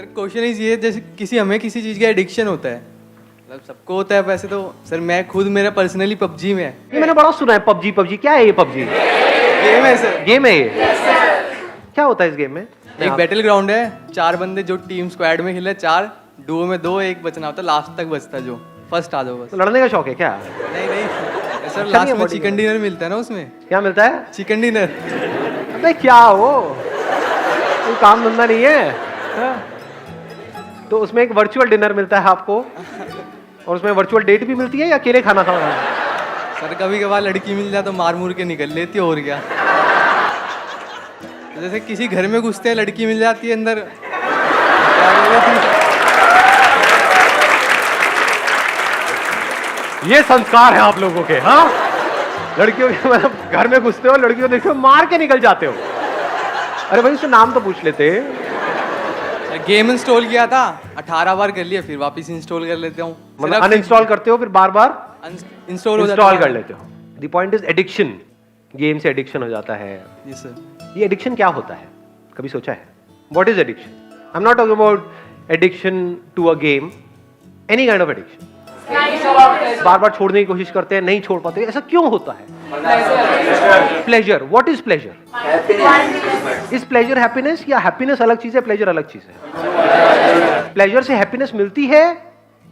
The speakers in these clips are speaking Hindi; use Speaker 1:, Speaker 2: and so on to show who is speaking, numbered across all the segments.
Speaker 1: सर क्वेश्चन इज ये, जैसे हमें किसी चीज़ का एडिक्शन होता है, मतलब सबको होता है वैसे तो। सर मैं खुद, मेरा पर्सनली पबजी में है।
Speaker 2: ये मैंने बड़ा सुना है, पबजी क्या है ये पबजी?
Speaker 1: गेम है सर।
Speaker 2: गेम है ये? क्या होता है इस गेम में?
Speaker 1: एक बैटल ग्राउंड है, 4 बंदे जो टीम स्क्वाड में खेले, 4 डुओ में 2, एक बचना होता है, लास्ट तक बचता है, जो फर्स्ट आ जाओ बस।
Speaker 2: तो लड़ने का शौक है क्या?
Speaker 1: नहीं सर,
Speaker 2: अच्छा
Speaker 1: लास्ट
Speaker 2: नहीं है
Speaker 1: में
Speaker 2: body
Speaker 1: चिकन डिनर मिलता है ना उसमें।
Speaker 2: क्या मिलता है?
Speaker 1: Chicken dinner.
Speaker 2: अबे क्या वो, कोई काम धंधा नहीं है? हाँ? तो उसमें एक वर्चुअल डिनर मिलता है आपको, और उसमें वर्चुअल डेट भी मिलती है या अकेले खाना खाना है?
Speaker 1: सर कभी कभार लड़की मिल जाए तो मार मुर के निकल लेती है, और क्या। तो जैसे किसी घर में घुसते हैं, लड़की मिल जाती है अंदर, क्या बोले थे?
Speaker 2: ये संस्कार है आप लोगों के। हाँ, लड़कियों के मतलब घर में घुसते हो, लड़कियों को देखते हो, मार के निकल जाते हो। अरे भाई उससे नाम तो पूछ लेते।
Speaker 1: गेम इंस्टॉल किया था, 18 बार कर लिया, फिर वापस इंस्टॉल कर लेता हूँ।
Speaker 2: मतलब अनइंस्टॉल करते हो फिर बार बार
Speaker 1: इंस्टॉल हो जाता है।
Speaker 2: इंस्टॉल कर लेते हो। The point is addiction. Game से एडिक्शन हो जाता है।
Speaker 1: जी सर।
Speaker 2: ये एडिक्शन क्या होता है, कभी सोचा है? What is addiction? I am not talking about addiction to a game, any kind of addiction. बार बार छोड़ने की कोशिश करते हैं, नहीं छोड़ पाते, ऐसा क्यों होता है? Pleasure. What is pleasure? Is pleasure happiness, या हैप्पीनेस अलग चीज है, प्लेजर अलग चीज है? प्लेजर से हैप्पीनेस मिलती है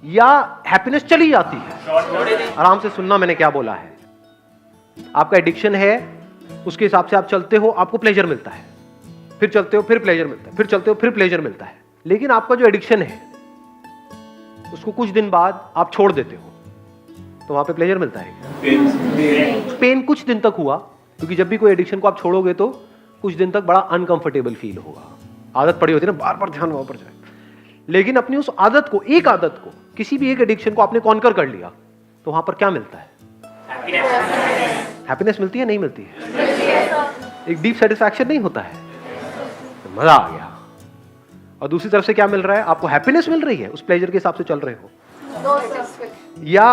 Speaker 2: या हैप्पीनेस चली जाती है? आराम से सुनना मैंने क्या बोला है। आपका एडिक्शन है, उसके हिसाब से आप चलते हो, आपको प्लेजर मिलता है, फिर चलते हो फिर प्लेजर मिलता है, फिर चलते हो फिर प्लेजर मिलता है। लेकिन आपका जो एडिक्शन है उसको कुछ दिन बाद आप छोड़ देते हो, तो वहां पे प्लेजर मिलता है। पेन कुछ दिन तक हुआ, क्योंकि जब भी कोई एडिक्शन को आप छोड़ोगे तो कुछ दिन तक बड़ा अनकंफर्टेबल फील होगा। आदत पड़ी होती है ना, बार बार ध्यान वहां पर जाए। लेकिन अपनी उस आदत को, एक आदत को, किसी भी एक एडिक्शन को आपने कॉन्कर कर लिया, तो वहां पर क्या मिलता है? हैप्पीनेस मिलती है, नहीं मिलती है? एक डीप सेटिस्फैक्शन नहीं होता है? तो मजा आ गया। और दूसरी तरफ से क्या मिल रहा है? आपको हैप्पीनेस मिल रही है, उस प्लेजर के हिसाब से चल रहे हो, या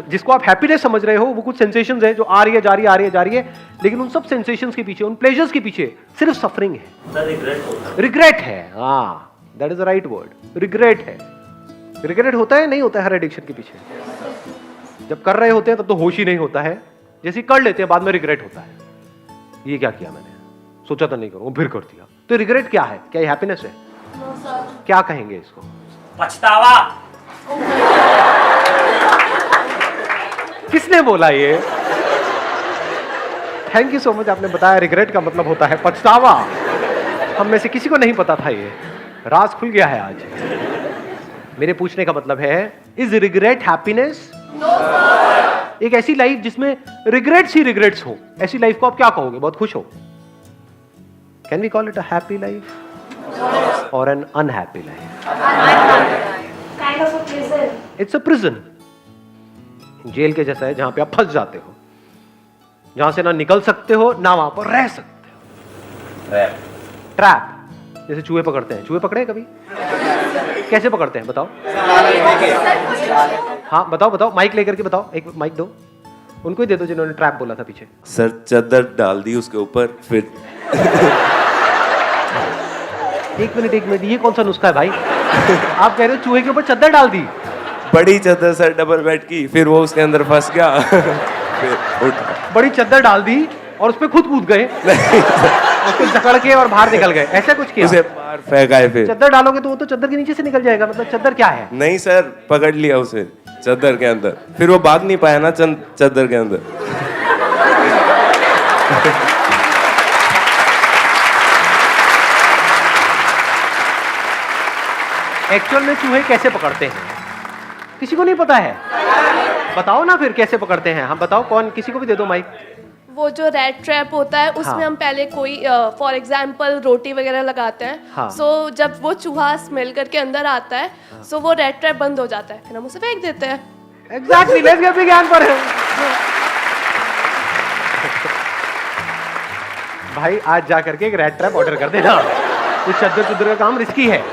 Speaker 2: जिसको आप हैप्पीनेस समझ रहे हो वो कुछ सेंसेशंस है जो आ रही है जा रही है, आ रही है जा रही है, लेकिन उन सब सेंसेशंस के पीछे, उन प्लेजर्स के पीछे सिर्फ सफरिंग है, रिग्रेट है। हाँ, that is the right word, regret है। रिग्रेट होता है, नहीं होता है हर एडिक्शन के पीछे? जब कर रहे होते हैं तब तो होश ही नहीं होता है, जैसे कर लेते हैं बाद में रिग्रेट होता है, ये क्या किया मैंने, सोचा था नहीं करूंगा, फिर कर दिया। तो रिग्रेट क्या है? क्या ये हैप्पीनेस है? क्या कहेंगे इसको?
Speaker 3: पछतावा।
Speaker 2: किसने बोला ये? थैंक यू सो मच, आपने बताया रिग्रेट का मतलब होता है पछतावा। हम में से किसी को नहीं पता था, ये राज खुल गया है आज। मेरे पूछने का मतलब है, इज रिग्रेट हैप्पीनेस? एक ऐसी लाइफ जिसमें रिग्रेट्स ही रिग्रेट्स हो, ऐसी लाइफ को आप क्या कहोगे? बहुत खुश हो? Can we call it a happy life or an unhappy life? It's a prison. Jail के जैसा है, जहां पे आप फंस जाते हो, जहां से ना निकल सकते हो ना वहां पर रह सकते हो। ट्रैप। जैसे चूहे पकड़ते हैं, चूहे पकड़े कभी? कैसे पकड़ते हैं बताओ? हाँ बताओ बताओ, माइक लेकर के बताओ, एक माइक दो उनको ही दे दो जिन्होंने ट्रैप बोला था पीछे।
Speaker 4: सर चादर डाल दी उसके ऊपर, फिर
Speaker 2: एक मिनट, ये कौन सा नुस्खा है भाई? आप कह रहे हो चूहे के ऊपर चादर डाल दी?
Speaker 4: बड़ी चादर सर, डबल बेड की, फिर वो उसके अंदर फंस गया। फिर उठा।
Speaker 2: बड़ी चादर डाल दी और उस पे खुद कूद गए, उसको जकड़ के और बाहर निकल गए, ऐसा कुछ किया?
Speaker 4: उसे बाहर फेंका। फिर
Speaker 2: चादर डालोगे तो वो तो चादर के नीचे से निकल जाएगा, मतलब चादर क्या है?
Speaker 4: नहीं सर, पकड़ लिया उसे चादर के अंदर, फिर वो भाग नहीं पाया ना चादर के अंदर।
Speaker 2: एक्चुअल में चूहे कैसे पकड़ते हैं किसी को नहीं पता है? बताओ ना फिर कैसे पकड़ते हैं। हम बताओ, कौन, किसी को भी दे दो माइक।
Speaker 5: वो जो रेड ट्रैप होता है उसमें
Speaker 2: हाँ।
Speaker 5: हम पहले कोई फॉर एग्जांपल रोटी वगैरह लगाते हैं।
Speaker 2: हाँ।
Speaker 5: सो जब वो चूहा स्मेल करके अंदर आता है, सो वो रेड ट्रैप बंद हो जाता है, फिर हम उसे फेंक देते हैं।
Speaker 2: एग्जैक्टली, लेट्स गेट विज्ञान पर। भाई आज जा करके एक रेड ट्रैप ऑर्डर कर देना, इस चद्दर का काम रिस्की है।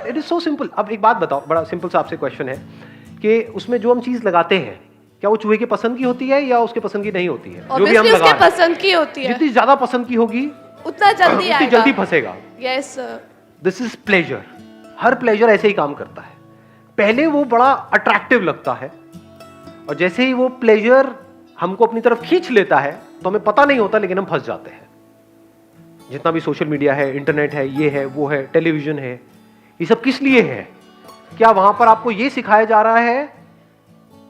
Speaker 2: It is so simple. अब एक बात बताओ, बड़ा सिंपल सा आपसे क्वेश्चन है कि उसमें जो हम चीज लगाते हैं, क्या वो चूहे के पसंद की होती है या उसके पसंद की नहीं होती है? जो भी हम
Speaker 5: Obviously
Speaker 2: लगा
Speaker 5: उसके पसंद की होती है।
Speaker 2: जितनी ज्यादा पसंद की होगी
Speaker 5: उतना जल्दी
Speaker 2: उतनी
Speaker 5: आएगा,
Speaker 2: जल्दी फंसेगा।
Speaker 5: यस।
Speaker 2: This is pleasure. हर प्लेजर ऐसे ही काम करता है, पहले वो बड़ा अट्रैक्टिव लगता है और जैसे ही वो प्लेजर हमको अपनी तरफ खींच लेता है तो हमें पता नहीं होता, लेकिन हम फंस जाते हैं। जितना भी सोशल मीडिया है, इंटरनेट है, ये है, वो है, टेलीविजन है, ये सब किस लिए है? क्या वहां पर आपको ये सिखाया जा रहा है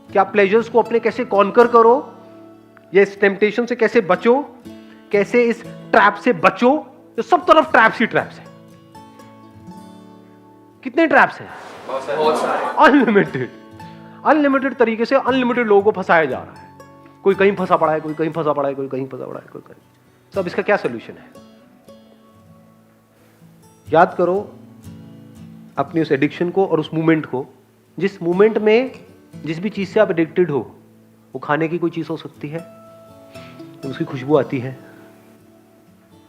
Speaker 2: कि आप प्लेजर्स को अपने कैसे कॉन्कर करो, या इस टेम्पटेशन से कैसे बचो, कैसे इस ट्रैप से बचो? तो सब तरफ ट्रैप्स ही ट्रैप्स है। कितने ट्रैप्स हैं? अनलिमिटेड। अनलिमिटेड तरीके से अनलिमिटेड लोगों को फंसाया जा रहा है। कोई कहीं फंसा पड़ा है, कोई कहीं फंसा पड़ा है, कोई कहीं फंसा पड़ा है, कोई कहीं। तो अब इसका क्या सोल्यूशन है? याद करो अपनी उस एडिक्शन को और उस मूवमेंट को। जिस मूवमेंट में जिस भी चीज से आप एडिक्टेड हो, वो खाने की कोई चीज हो सकती है, उसकी खुशबू आती है,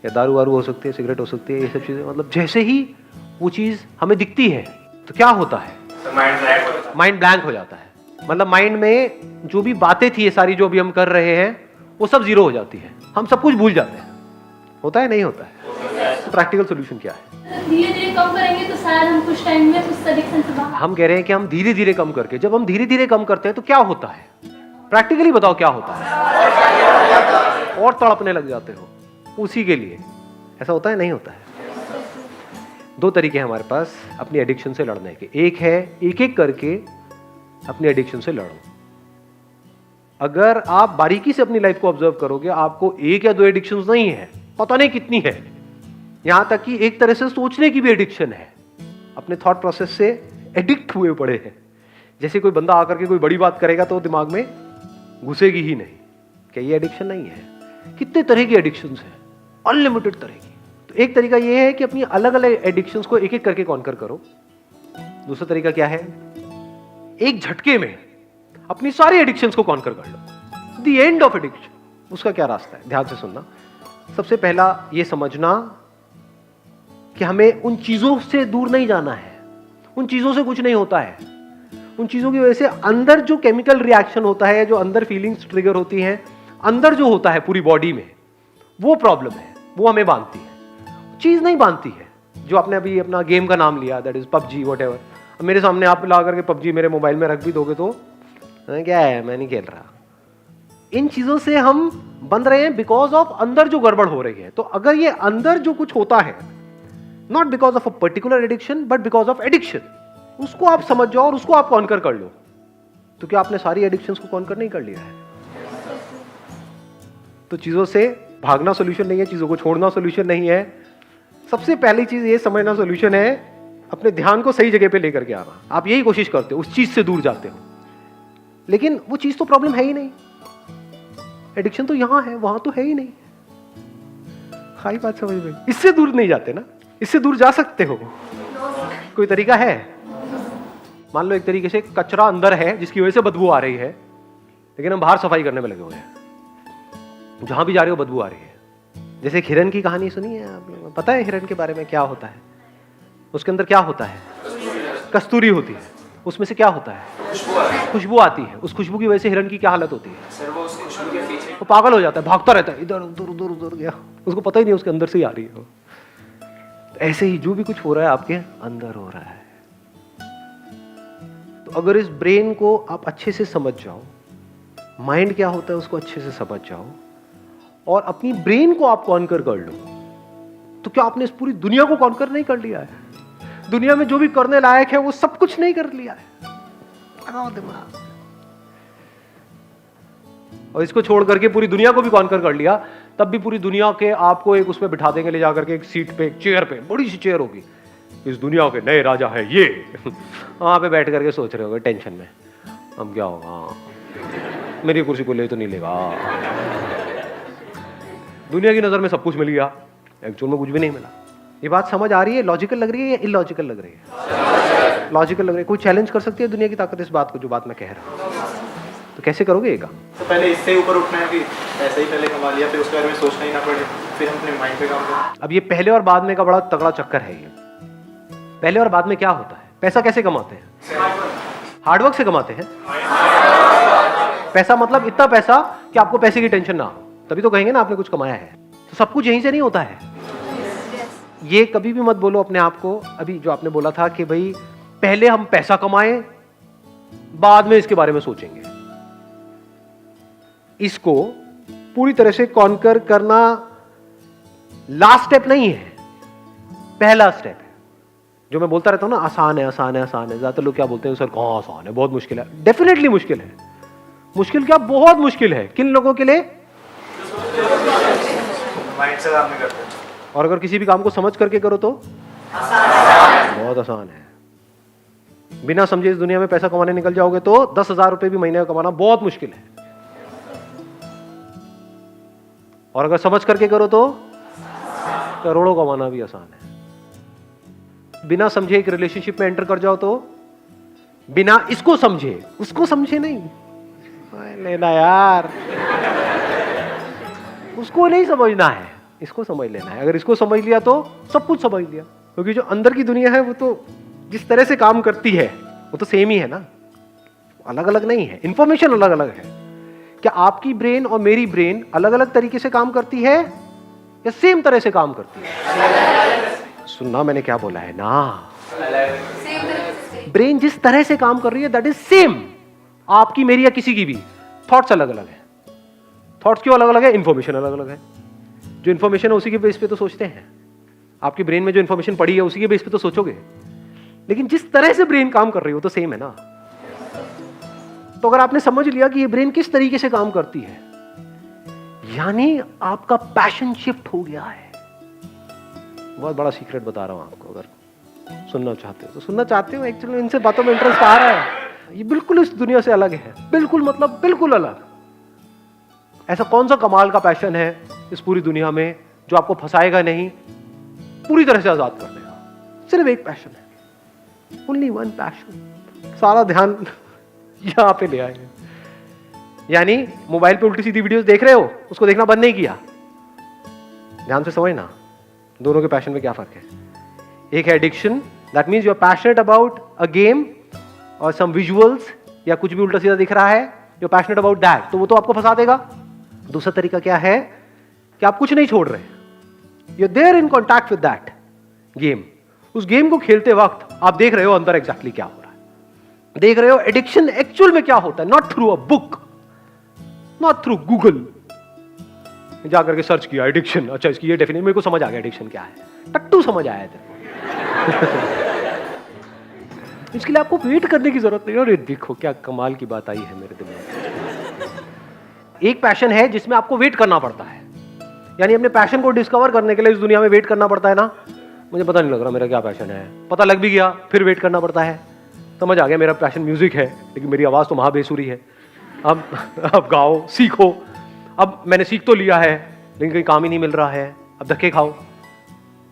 Speaker 2: या दारू वारू हो सकती है, सिगरेट हो सकती है, ये सब चीजें। मतलब जैसे ही वो चीज हमें दिखती है तो क्या होता है? माइंड ब्लैंक हो जाता है। मतलब माइंड में जो भी बातें थी, ये सारी जो भी हम कर रहे हैं, वो सब जीरो हो जाती है। हम सब कुछ भूल जाते हैं। होता है नहीं होता है? तो प्रैक्टिकल सोल्यूशन क्या है?
Speaker 3: धीरे धीरे कम करेंगे तो शायद हम कुछ टाइम में उस एडिक्शन से बाहर।
Speaker 2: हम कह रहे हैं कि हम धीरे धीरे कम करके, जब हम धीरे धीरे कम करते हैं तो क्या होता है? प्रैक्टिकली बताओ क्या होता है? और तड़पने लग जाते हो उसी के लिए। ऐसा होता है नहीं होता है? दो तरीके हैं हमारे पास अपनी एडिक्शन से लड़ने के। एक है एक एक करके अपनी एडिक्शन से लड़ो। अगर आप बारीकी से अपनी लाइफ को ऑब्जर्व करोगे, आपको एक या दो एडिक्शंस नहीं है, पता नहीं कितनी है। यहां तक कि एक तरह से सोचने की भी एडिक्शन है। अपने थॉट प्रोसेस से एडिक्ट हुए पड़े हैं। जैसे कोई बंदा आकर के कोई बड़ी बात करेगा तो दिमाग में घुसेगी ही नहीं। क्या ये एडिक्शन नहीं है? कितने तरह की एडिक्शंस हैं, अनलिमिटेड तरह की। तो एक तरीका ये है कि अपनी अलग अलग एडिक्शंस को एक एक करके कॉन्कर करो। दूसरा तरीका क्या है? एक झटके में अपनी सारी एडिक्शंस को कॉन्कर कर लो। The end of addiction. उसका क्या रास्ता है? ध्यान से सुनना। सबसे पहला ये समझना कि हमें उन चीजों से दूर नहीं जाना है। उन चीजों से कुछ नहीं होता है। उन चीजों की वजह से अंदर जो केमिकल रिएक्शन होता है, जो अंदर फीलिंग्स ट्रिगर होती हैं, अंदर जो होता है पूरी बॉडी में, वो प्रॉब्लम है। वो हमें बांधती है, चीज नहीं बांधती है। जो आपने अभी अपना गेम का नाम लिया, दैट इज पबजी, व्हाटएवर। मेरे सामने आप ला करके पबजी मेरे मोबाइल में रख भी दोगे तो क्या है, मैं नहीं खेल रहा। इन चीजों से हम बंध रहे हैं बिकॉज ऑफ अंदर जो गड़बड़ हो रही है। तो अगर ये अंदर जो कुछ होता है, not because of a particular addiction but because of addiction, उसको आप समझ जाओ और उसको आप कॉन्कर कर लो। तो क्या आपने सारी एडिक्शंस को कॉन्कर नहीं कर लिया है? तो चीजों से भागना सॉल्यूशन नहीं है, चीजों को छोड़ना सॉल्यूशन नहीं है। सबसे पहली चीज ये समझना सॉल्यूशन है, अपने ध्यान को सही जगह पे लेकर के आना। आप यही कोशिश करते हो, उस चीज से दूर जाते हो, लेकिन वो चीज तो प्रॉब्लम है ही नहीं। एडिक्शन तो यहां है, वहां तो है ही नहीं। खाई बात समझ में? इससे दूर नहीं जाते ना, इससे दूर जा सकते हो। कोई तरीका है? मान लो एक तरीके से कचरा अंदर है जिसकी वजह से बदबू आ रही है, लेकिन हम बाहर सफाई करने में लगे हुए हैं। जहां भी जा रहे हो बदबू आ रही है। जैसे एक हिरन की कहानी सुनी है आपने? पता है हिरन के बारे में क्या होता है? उसके अंदर क्या होता है? कस्तूरी होती है। उसमें से क्या होता है? खुशबू आती है। उस खुशबू की वजह से हिरन की क्या हालत होती है? वो पागल हो जाता है, भागता रहता है, इधर उधर उधर उधर गया, उसको पता ही नहीं उसके अंदर से ही आ रही है। ऐसे ही जो भी कुछ हो रहा है आपके अंदर हो रहा है। तो अगर इस ब्रेन को आप अच्छे से समझ जाओ, माइंड क्या होता है उसको अच्छे से समझ जाओ, और अपनी ब्रेन को आप कॉन्कर कर लो, तो क्या आपने इस पूरी दुनिया को कॉन्कर नहीं कर लिया है? दुनिया में जो भी करने लायक है वो सब कुछ नहीं कर लिया है। लगाओ दिमाग। और इसको छोड़ करके पूरी दुनिया को भी कॉन्कर कर लिया, तब भी पूरी दुनिया के आपको एक उसमें बिठा देंगे, ले जाकर के एक सीट पे, एक चेयर पे, बड़ी सी चेयर होगी, इस दुनिया के नए राजा है ये। वहां पे बैठ करके सोच रहे होगे टेंशन में, अब क्या होगा, मेरी कुर्सी को ले तो नहीं लेगा। दुनिया की नजर में सब कुछ मिल गया, एक्चुअल में कुछ भी नहीं मिला। ये बात समझ आ रही है? लॉजिकल लग रही है या इलॉजिकल लग रही है? लॉजिकल लग रही है। कोई चैलेंज कर सकती है दुनिया की ताकत इस बात को, जो बात मैं कह रहा हूं? तो कैसे करोगे ये काम?
Speaker 6: तो पहले इससे ऊपर उठना है कि ऐसे ही पहले कमा लिया, फिर उसके बारे में सोचना ही ना पड़े, फिर हम अपने माइंड पे काम करें।
Speaker 2: अब ये पहले और बाद में का बड़ा तगड़ा चक्कर है। ये पहले और बाद में क्या होता है? पैसा कैसे कमाते हैं? हार्डवर्क से कमाते हैं। पैसा मतलब इतना पैसा कि आपको पैसे की टेंशन ना हो, तभी तो कहेंगे ना आपने कुछ कमाया है। तो सब कुछ यहीं से नहीं होता है। ये कभी भी मत बोलो अपने आप को, अभी जो आपने बोला था कि भाई पहले हम पैसा कमाएं, बाद में इसके बारे में सोचेंगे। इसको पूरी तरह से कॉन्कर करना लास्ट स्टेप नहीं है, पहला स्टेप है। जो मैं बोलता रहता हूं ना, आसान है आसान है आसान है, ज्यादातर लोग क्या बोलते हैं, सर कहां आसान है, बहुत मुश्किल है। डेफिनेटली मुश्किल है। मुश्किल क्या, बहुत मुश्किल है। किन लोगों के लिए?
Speaker 6: माइंड से काम नहीं करते।
Speaker 2: और अगर किसी भी काम को समझ करके करो तो बहुत आसान है। बिना समझे इस दुनिया में पैसा कमाने निकल जाओगे तो 10,000 रुपए भी महीने का कमाना बहुत मुश्किल है। और अगर समझ करके करो तो करोड़ों कमाना भी आसान है। बिना समझे एक रिलेशनशिप में एंटर कर जाओ तो, बिना इसको समझे, उसको समझे नहीं लेना यार, उसको नहीं समझना है, इसको समझ लेना है। अगर इसको समझ लिया तो सब कुछ समझ लिया। क्योंकि जो अंदर की दुनिया है वो तो जिस तरह से काम करती है वो तो सेम ही है ना, अलग अलग नहीं है। इंफॉर्मेशन अलग अलग है। क्या आपकी ब्रेन और मेरी ब्रेन अलग अलग तरीके से काम करती है या सेम तरह से काम करती है? सुनना मैंने क्या बोला है ना, ब्रेन जिस तरह से काम कर रही है दैट इज सेम, आपकी मेरी या किसी की भी। थॉट्स अलग अलग है। थॉट्स क्यों अलग अलग है? इंफॉर्मेशन अलग अलग है। जो इंफॉर्मेशन है उसी के बेस पे तो सोचते हैं। आपकी ब्रेन में जो इंफॉर्मेशन पड़ी है उसी के बेस पे तो सोचोगे, लेकिन जिस तरह से ब्रेन काम कर रही है वो तो सेम है ना। तो अगर आपने समझ लिया कि ये ब्रेन किस तरीके से काम करती है, यानी आपका पैशन शिफ्ट हो गया है। बहुत बड़ा सीक्रेट बता रहा हूं आपको, अगर सुनना चाहते हो तो सुनना चाहते हो। एक्चुअली इनसे बातों में इंटरेस्ट आ रहा है। ये बिल्कुल इस दुनिया से अलग है, बिल्कुल मतलब बिल्कुल अलग। ऐसा कौन सा कमाल का पैशन है इस पूरी दुनिया में जो आपको फंसाएगा नहीं, पूरी तरह से आजाद कर देगा? सिर्फ एक पैशन है, ओनली वन पैशन। सारा ध्यान यहां पे ले आए। यानी मोबाइल पे उल्टी सीधी वीडियोस देख रहे हो, उसको देखना बंद नहीं किया। ध्यान से समझना दोनों के पैशन में क्या फर्क है। एक है addiction, that means you are passionate about a game और सम विजुअल्स, या कुछ भी उल्टा सीधा दिख रहा है, you are passionate about that, तो वो तो आपको फंसा देगा। दूसरा तरीका क्या है कि आप कुछ नहीं छोड़ रहे, you are there in contact with that game. उस गेम को खेलते वक्त आप देख रहे हो अंदर एग्जैक्टली क्या हो रहा है, देख रहे हो एडिक्शन एक्चुअल में क्या होता है। Not through a book, not through Google जाकर के सर्च किया एडिक्शन, अच्छा इसकी ये डेफिनेशन मेरे को समझ आ गया एडिक्शन क्या है, टट्टू समझ आया तेरे इसके लिए आपको वेट करने की जरूरत नहीं। अरे देखो क्या कमाल की बात आई है मेरे दिमाग में। एक पैशन है जिसमें आपको वेट करना पड़ता है, यानी अपने पैशन को डिस्कवर करने के लिए इस दुनिया में वेट करना पड़ता है ना। मुझे पता नहीं लग रहा मेरा क्या पैशन है, पता लग भी गया फिर वेट करना पड़ता है। समझ आ गया मेरा पैशन म्यूजिक है, लेकिन मेरी आवाज तो महाबेसुरी है। अब गाओ, सीखो। अब मैंने सीख तो लिया है लेकिन कहीं काम ही नहीं मिल रहा है, अब धक्के खाओ।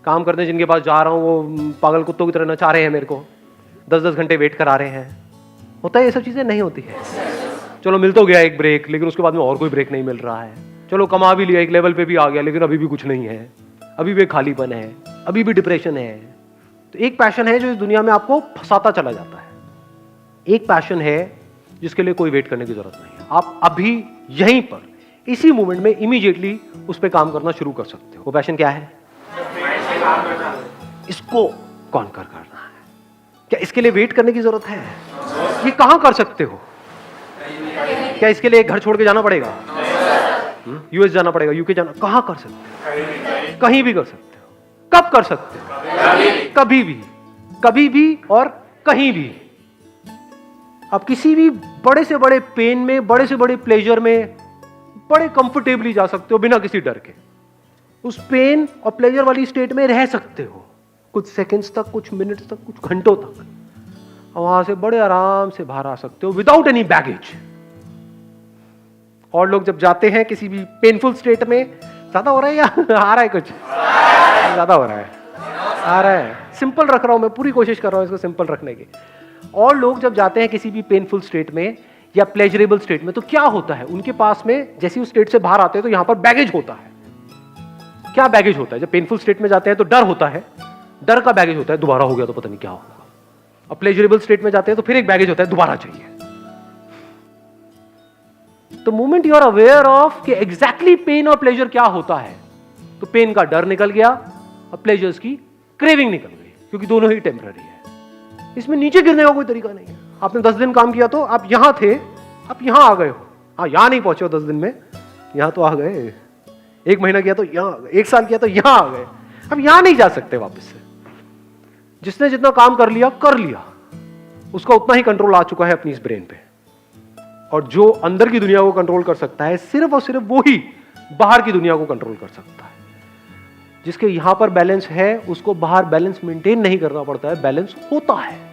Speaker 2: काम करने जिनके पास जा रहा हूँ वो पागल कुत्तों की तरह नचा रहे हैं मेरे को, 10-10 घंटे वेट करा रहे हैं। होता है ये सब चीजें? नहीं होती है। चलो मिल तो गया एक ब्रेक, लेकिन उसके बाद में और कोई ब्रेक नहीं मिल रहा है। चलो कमा भी लिया, एक लेवल पे भी आ गया, लेकिन अभी भी कुछ नहीं है, अभी भी खालीपन है, अभी भी डिप्रेशन है। तो एक पैशन है जो इस दुनिया में आपको फंसाता चला जाता है। एक पैशन है जिसके लिए कोई वेट करने की जरूरत नहीं है। आप अभी यहीं पर इसी मोमेंट में इमीडिएटली उस पर काम करना शुरू कर सकते हो। वो पैशन क्या है? इसको कॉन्कर करना है। क्या इसके लिए वेट करने की जरूरत है? ये कहां कर सकते हो? क्या इसके लिए एक घर छोड़ के जाना पड़ेगा? यूएस जाना पड़ेगा, यूके जाना? कहां कर सकते हो? कहीं भी कर सकते हो। कब कर सकते हो? कभी भी, कभी भी और कहीं भी। आप किसी भी बड़े से बड़े पेन में, बड़े से बड़े प्लेजर में बड़े कंफर्टेबली जा सकते हो बिना किसी डर के। उस पेन और प्लेजर वाली स्टेट में रह सकते हो कुछ सेकंड्स तक, कुछ मिनट्स तक, कुछ घंटों तक, और वहां से बड़े आराम से बाहर आ सकते हो विदाउट एनी बैगेज। और लोग जब जाते हैं किसी भी पेनफुल स्टेट में, ज्यादा हो रहा है या आ रहा है? कुछ ज्यादा हो रहा है, आ रहा है। सिंपल रख रहा हूं मैं, पूरी कोशिश कर रहा हूं इसको सिंपल रखने की। और लोग जब जाते हैं किसी भी पेनफुल स्टेट में या प्लेजरेबल स्टेट में, तो क्या होता है उनके पास में? जैसे उस स्टेट से बाहर आते हैं तो यहां पर बैगेज होता है। क्या बैगेज होता है? जब पेनफुल स्टेट में जाते हैं तो डर होता है, डर का बैगेज होता है, दोबारा हो गया तो पता नहीं क्या होगा। अब प्लेजरेबल स्टेट में जाते हैं तो फिर एक बैगेज होता है, दोबारा चाहिए। तो moment you are aware of कि एग्जैक्टली पेन और प्लेजर क्या होता है, तो पेन का डर निकल गया और प्लेजर्स की क्रेविंग निकल गई, क्योंकि दोनों ही टेम्पररी है। इसमें नीचे गिरने का कोई तरीका नहीं है। आपने 10 दिन काम किया तो आप यहां थे, आप यहां आ गए हो। हाँ, यहां नहीं पहुंचे हो 10 दिन में, यहां तो आ गए। 1 महीना किया तो यहां आ गए, 1 साल किया तो यहां आ गए। अब यहां नहीं जा सकते वापस से। जिसने जितना काम कर लिया, उसका उतना ही कंट्रोल आ चुका है अपनी इस ब्रेन पे। और जो अंदर की दुनिया को कंट्रोल कर सकता है, सिर्फ और सिर्फ वो ही बाहर की दुनिया को कंट्रोल कर सकता है। जिसके यहां पर बैलेंस है, उसको बाहर बैलेंस मेंटेन नहीं करना पड़ता है, बैलेंस होता है।